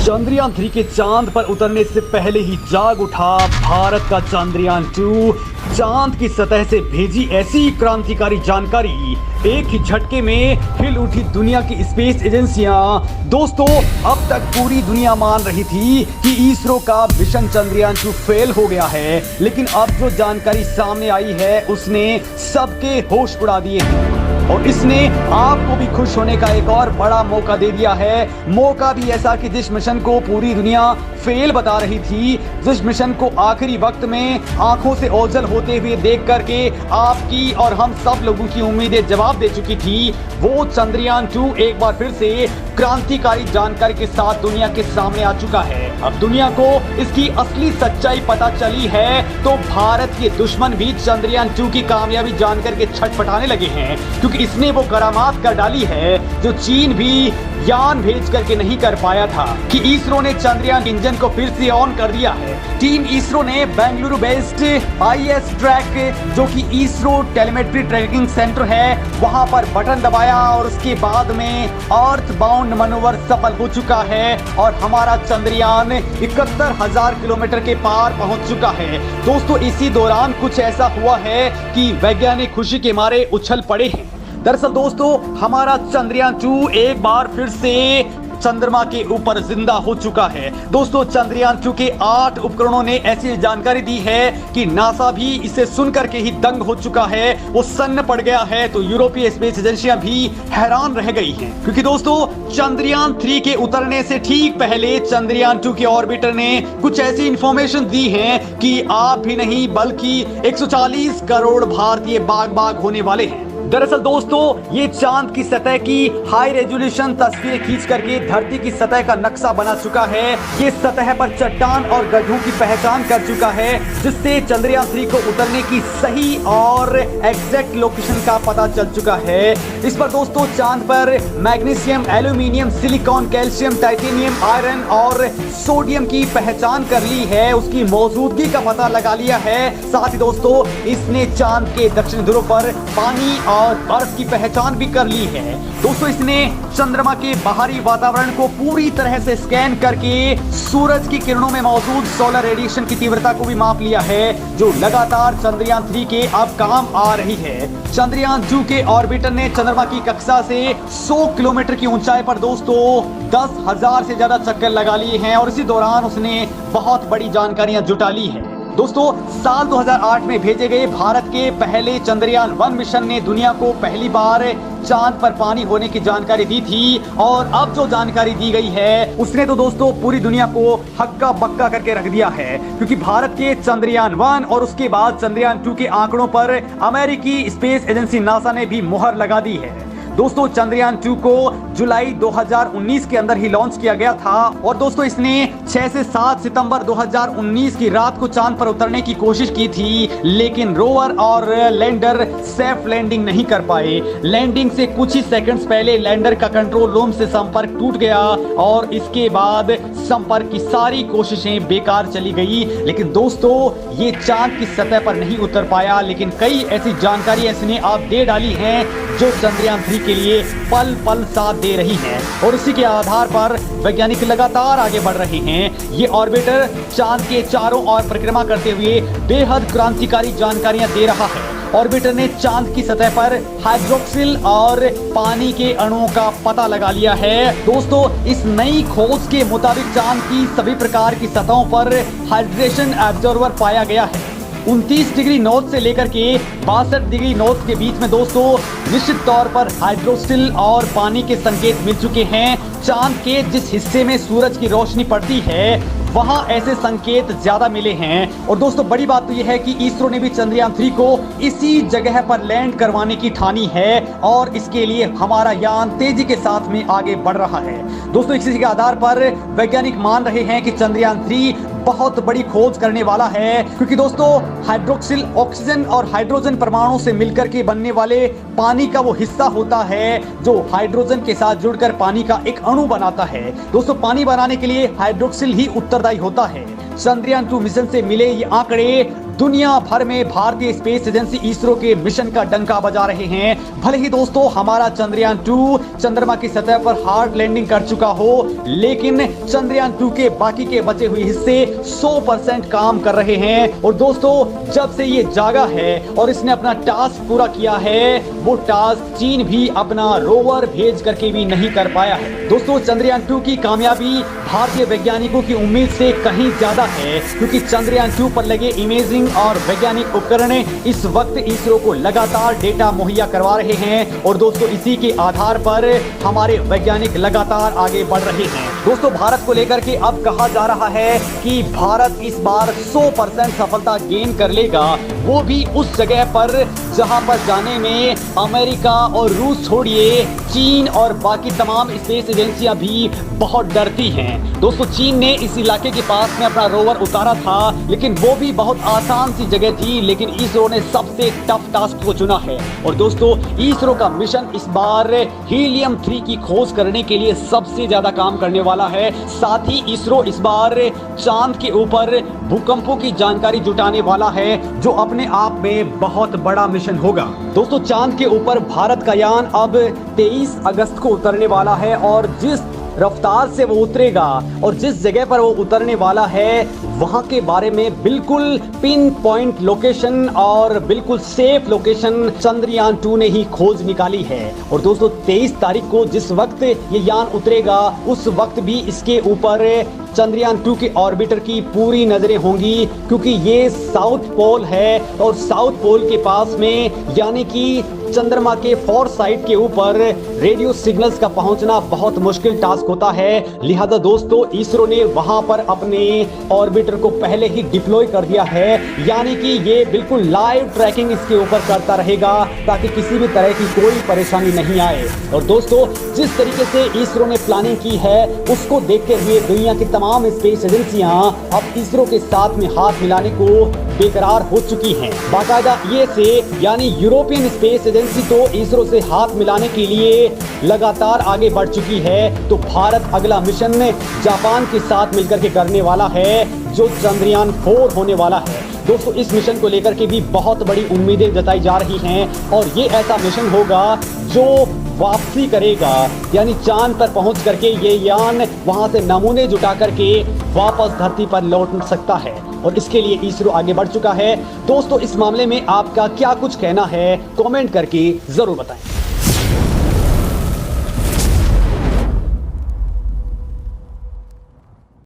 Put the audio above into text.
चंद्रयान 3 के चांद पर उतरने से पहले ही जाग उठा भारत का चंद्रयान 2। चांद की सतह से भेजी ऐसी क्रांतिकारी जानकारी, एक ही झटके में हिल उठी दुनिया की स्पेस एजेंसियां। दोस्तों, अब तक पूरी दुनिया मान रही थी कि इसरो का मिशन चंद्रयान 2 फेल हो गया है, लेकिन अब जो जानकारी सामने आई है उसने सबके होश उड़ा दिए हैं और इसने आपको भी खुश होने का एक और बड़ा मौका दे दिया है। मौका भी ऐसा कि जिस मिशन को पूरी दुनिया फेल बता रही थी, जिस मिशन को आखिरी वक्त में आंखों से ओझल होते हुए देख करके आपकी और हम सब लोगों की उम्मीदें जवाब दे चुकी थी, वो चंद्रयान 2 एक बार फिर से क्रांतिकारी जानकारी के साथ दुनिया के सामने आ चुका है। अब दुनिया को इसकी असली सच्चाई पता चली है तो भारत के दुश्मन भी चंद्रयान 2 की कामयाबी जानकर के छटपटाने लगे हैं, क्योंकि इसने वो करामात कर डाली है जो चीन भी यान भेज करके नहीं कर पाया था कि इसरो ने चंद्रयान इंजन को फिर से ऑन कर दिया है। टीम इसरो ने बेंगलुरु बेस्ड IS ट्रैक, जो कि इसरो टेलीमेट्री ट्रैकिंग सेंटर है, वहां पर बटन दबाया और उसके बाद में अर्थ बाउंड मनोवर सफल हो चुका है और हमारा चंद्रयान 71,000 किलोमीटर के पार पहुंच चुका है। दोस्तों, इसी दौरान कुछ ऐसा हुआ है कि वैज्ञानिक खुशी के मारे उछल पड़े हैं। दरअसल दोस्तों, हमारा चंद्रयान 2 एक बार फिर से चंद्रमा के ऊपर जिंदा हो चुका है। दोस्तों, चंद्रयान 2 के 8 उपकरणों ने ऐसी जानकारी दी है कि नासा भी इसे सुनकर के ही दंग हो चुका है, वो सन्न पड़ गया है। तो यूरोपीय स्पेस एजेंसियां भी हैरान रह गई हैं, क्योंकि दोस्तों चंद्रयान 3 के उतरने से ठीक पहले चंद्रयान 2 के ऑर्बिटर ने कुछ ऐसी इंफॉर्मेशन दी है कि आप भी नहीं बल्कि 140 करोड़ भारतीय बाग बाग होने वाले हैं। दरअसल दोस्तों, ये चांद की सतह की हाई रेजोल्यूशन तस्वीरें खींच करके धरती की सतह का नक्शा बना चुका है। ये सतह पर चट्टान और गड्ढों की पहचान कर चुका है, जिससे चंद्रयान 3 को उतरने की सही और एग्जैक्ट लोकेशन का पता चल चुका है। इस पर दोस्तों चांद पर magnesium, aluminium, silicon, calcium, titanium, iron और सोडियम की पहचान कर ली है, उसकी मौजूदगी का पता लगा लिया है। साथ ही दोस्तों, इसने चांद के दक्षिण ध्रुव पर पानी और बर्फ की पहचान भी कर ली है। दोस्तों, इसने चंद्रमा के बाहरी वातावरण को पूरी तरह से स्कैन करके सूरज की किरणों में मौजूद सोलर रेडिएशन की तीव्रता को भी माप लिया है, जो लगातार चंद्रयान 3 के अब काम आ रही है। चंद्रयान 2 के ऑर्बिटर ने चंद्रमा की कक्षा से 100 किलोमीटर की ऊंचाई पर दोस्तों 10,000 से ज्यादा चक्कर लगा लिए हैं और इसी दौरान उसने बहुत बड़ी जानकारियां जुटा ली है। दोस्तों, साल 2008 में भेजे गए भारत के पहले चंद्रयान 1 मिशन ने दुनिया को पहली बार चांद पर पानी होने की जानकारी दी थी और अब जो जानकारी दी गई है उसने तो दोस्तों पूरी दुनिया को हक्का बक्का करके रख दिया है, क्योंकि भारत के चंद्रयान 1 और उसके बाद चंद्रयान 2 के आंकड़ों पर अमेरिकी स्पेस एजेंसी नासा ने भी मुहर लगा दी है। दोस्तों, चंद्रयान 2 को जुलाई 2019 के अंदर ही लॉन्च किया गया था और दोस्तों इसने 6 से 7 सितंबर 2019 की रात को चांद पर उतरने की कोशिश की थी, लेकिन रोवर और लैंडर सेफ लैंडिंग नहीं कर पाए। लैंडिंग से कुछ ही सेकंड्स पहले लैंडर का कंट्रोल रूम से संपर्क टूट गया और इसके बाद संपर्क की सारी कोशिशें बेकार चली गई। लेकिन दोस्तों, ये चांद की सतह पर नहीं उतर पाया, लेकिन कई ऐसी जानकारी इसने आप दे डाली हैं जो चंद्रयान 3 के लिए पल पल साथ दे रही हैं और इसी के आधार पर वैज्ञानिक लगातार आगे बढ़ रहे हैं। ये ऑर्बिटर चांद के चारों ओर परिक्रमा करते हुए बेहद क्रांतिकारी जानकारियां दे रहा है। ऑर्बिटर ने चांद की सतह पर हाइड्रोक्सिल और पानी के अणुओं का पता लगा लिया है। दोस्तों, इस नई खोज के मुताबिक चांद की सभी प्रकार की सतहों पर हाइड्रेशन एब्जॉर्बर पाया गया है। 29 डिग्री नॉर्थ से लेकर के 62 डिग्री नॉर्थ के बीच में दोस्तों निश्चित तौर पर हाइड्रोक्सिल और पानी के संकेत मिल चुके हैं। चांद के जिस हिस्से में सूरज की रोशनी पड़ती है वहां ऐसे संकेत ज्यादा मिले हैं और दोस्तों बड़ी बात तो यह है कि इसरो ने भी चंद्रयान 3 को इसी जगह पर लैंड करवाने की ठानी है और इसके लिए हमारा यान तेजी के साथ में आगे बढ़ रहा है। दोस्तों, इसी के आधार पर वैज्ञानिक मान रहे हैं कि चंद्रयान 3 बहुत बड़ी खोज करने वाला है, क्योंकि दोस्तों हाइड्रोक्सिल ऑक्सीजन और हाइड्रोजन परमाणु से मिलकर के बनने वाले पानी का वो हिस्सा होता है जो हाइड्रोजन के साथ जुड़कर पानी का एक अणु बनाता है। दोस्तों, पानी बनाने के लिए हाइड्रोक्सिल ही उत्तरदायी होता है। चंद्रयान 2 मिशन से मिले ये आंकड़े दुनिया भर में भारतीय स्पेस एजेंसी इसरो के मिशन का डंका बजा रहे हैं। भले ही दोस्तों हमारा चंद्रयान 2 चंद्रमा की सतह पर हार्ड लैंडिंग कर चुका हो, लेकिन चंद्रयान 2 के बाकी के बचे हुए हिस्से 100% काम कर रहे हैं। और दोस्तों जब से ये जागा है और इसने अपना टास्क पूरा किया है, वो टास्क चीन भी अपना रोवर भेज करके भी नहीं कर पाया है। दोस्तों चंद्रयान 2 की कामयाबी भारतीय वैज्ञानिकों की उम्मीद से कहीं ज्यादा है, क्योंकि चंद्रयान 2 पर लगे इमेजिंग और वैज्ञानिक उपकरण इस वक्त इसरो को लगातार डेटा मुहैया करवा रहे हैं। और दोस्तों इसी के आधार पर हमारे वैज्ञानिक लगातार आगे बढ़ रहे हैं। दोस्तों भारत को लेकर के अब कहा जा रहा है कि भारत इस बार 100% सफलता गेन कर लेगा, वो भी उस जगह पर जहां पर जाने में अमेरिका और रूस छोड़िए, चीन और बाकी तमाम स्पेस एजेंसियां भी बहुत डरती हैं। दोस्तों चीन ने इस इलाके के पास में अपना रोवर उतारा था, लेकिन वो भी बहुत आसान सी जगह थी, लेकिन इसरो ने सबसे टफ टास्क को चुना है। और दोस्तों इसरो का मिशन इस बार हीलियम 3 की खोज करने के लिए सबसे ज्यादा काम करने वाला है। साथ ही इसरो इस बार चांद के ऊपर भूकंपों की जानकारी जुटाने वाला है, जो अपने आप में बहुत बड़ा मिशन होगा। दोस्तों चांद के ऊपर भारत का यान अब 23 अगस्त को उतरने वाला है, और जिस रफ्तार से वो उतरेगा और जिस जगह पर वो उतरने वाला है, वहां के बारे में बिल्कुल पिन पॉइंट लोकेशन और बिल्कुल सेफ लोकेशन चंद्रयान 2 ने ही खोज निकाली है। और दोस्तों 23 तारीख को जिस वक्त ये यान उतरेगा, उस वक्त भी इसके ऊपर चंद्रयान 2 के ऑर्बिटर की पूरी नजरें होंगी, क्योंकि ये साउथ पोल है और साउथ पोल के पास में यानी कि चंद्रमा के फॉर साइड के ऊपर रेडियो सिग्नल्स का पहुंचना बहुत मुश्किल टास्क होता है। लिहाजा दोस्तों इसरो ने वहां पर अपने ऑर्बिटर को पहले ही डिप्लॉय कर दिया है, यानी कि ये बिल्कुल लाइव ट्रैकिंग इसके ऊपर करता रहेगा, ताकि किसी भी तरह की कोई परेशानी नहीं आए। और दोस्तों जिस तरीके से इसरो ने प्लानिंग की है, उसको देखते हुए दुनिया की तमाम स्पेस एजेंसियां अब इसरो के साथ में हाथ मिलाने को बेकरार हो चुकी हैं। बाकायदा ये से यानी यूरोपियन स्पेस एजेंसी तो इसरो से हाथ मिलाने के लिए लगातार आगे बढ़ चुकी है। तो भारत अगला मिशन जापान के साथ मिलकर के करने वाला है, जो चंद्रयान 4 होने वाला है। दोस्तों इस मिशन को लेकर के भी बहुत बड़ी उम्मीदें जताई जा रही हैं, और ये ऐसा मिशन होगा जो वापसी करेगा, यानी चांद पर पहुंच करके ये यान वहां से नमूने जुटा करके वापस धरती पर लौट सकता है, और इसके लिए इसरो आगे बढ़ चुका है। दोस्तों इस मामले में आपका क्या कुछ कहना है, कमेंट करके जरूर बताएं।